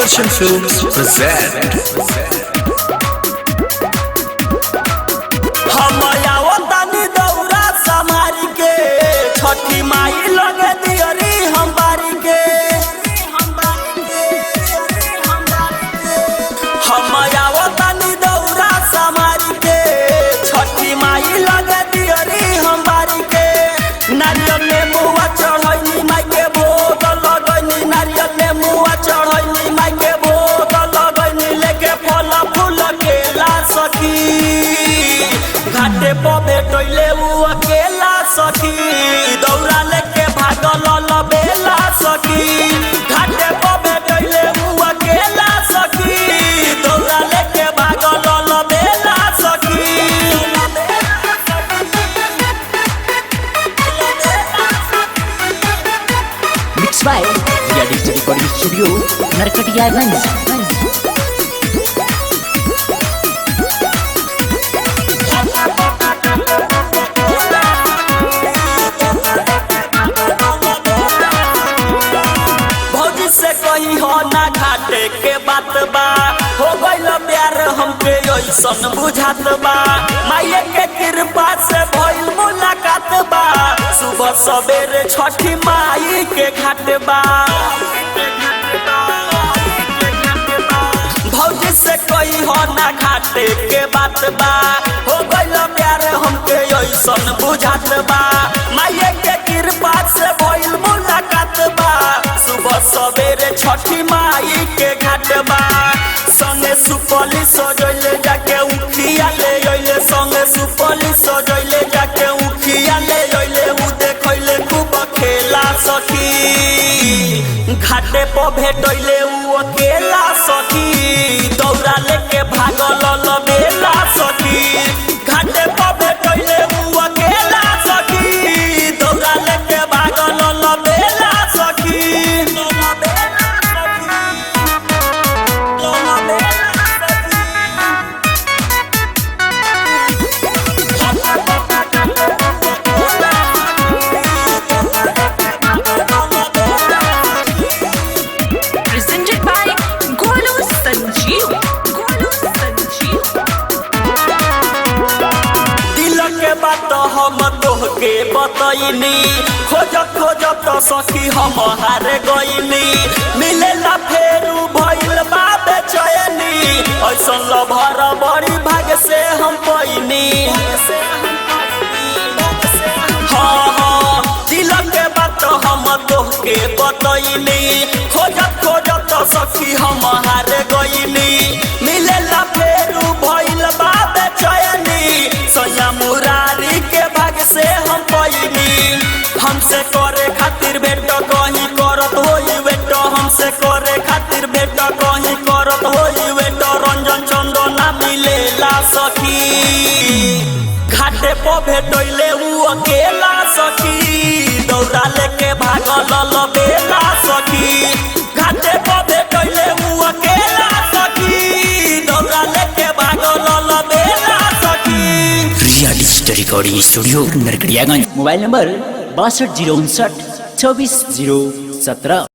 Sudarshan Films present. हम आवतानी दौरा समारी के छठी माई लगे दियरी हम बारी के हम आवतानी दौरा समारी के छठी माई लगे दियरी हम बारी के नारियल में मुआ चढ़ैनी माई के भोग लगैनी नारियल में मुआ चढ़ैनी माई के भोग लगैनी लेके फल फूल केला सखी घाटे पर बैठले उ अकेला सखी दौरा लेके भागल लबेला सखी घाटे पर बैठले उ अकेला सखी दौरा लेके भागल लबेला सखी। Mixed by Ria Digital Recording Studio, Narkatiyaganj. भौजी से कही हो ना घाटे के बात बा हो गइल प्यार हमके ऐसन बुझात बा माये के कृपा से भइल मुलाकात बा सुबह सवेरे छठी माई के घाट बा भौजी से कही हो ना घाटे के बात बा हो गइल प्यार हमके ऐसन बुझात बा माये के कृपा से भइल मुलाकात बा सुबह सवेरे छठी माई के घाट बा संगे सुपली सजैले जाके उखिया ले अइले संगे सुपली सजैले जाके उखिया ले अइले उ देखैले खूब खेला सखी घाटे पर भेटैले उ अकेला सखी दौरा लेके भागल लबेला सखी घाटे पर भेटैले उ अकेला सखी दौरा लेके भागल लबेला सखी। Presented by Golu Sanjeev. Golu Sanjeev. दिल के बात हम तोहके बतैनी खोजत खोजत तो सखी हम हार गइनी मिलेला फेरू भइल बा बेचैनी ऐसन लभर बड़ी भाग से हम पैनी हाँ हाँ दिल के बात हम तोहके बतैनी खोजत खोजत तो सखी हम हार गइनी मिलेला फेरू भइल बा बेचैनी सैया मुरारी के भाग से हम पैनी हमसे करे खातिर भेट कहीं करत होई वेट हमसे करे खातिर भेट कहीं करत होई वेट रंजन चंदना मिलेला सखी घाटे पर भेटैले उ अकेला सखी दौरा लेके भागल लबेला सखी घाटे पर भेटैले उ अकेला सखी दौरा लेके भागल लबेला सखी। Ria Digital Recording Studio, Narkatiyaganj. Mobile number 62 059 24 017.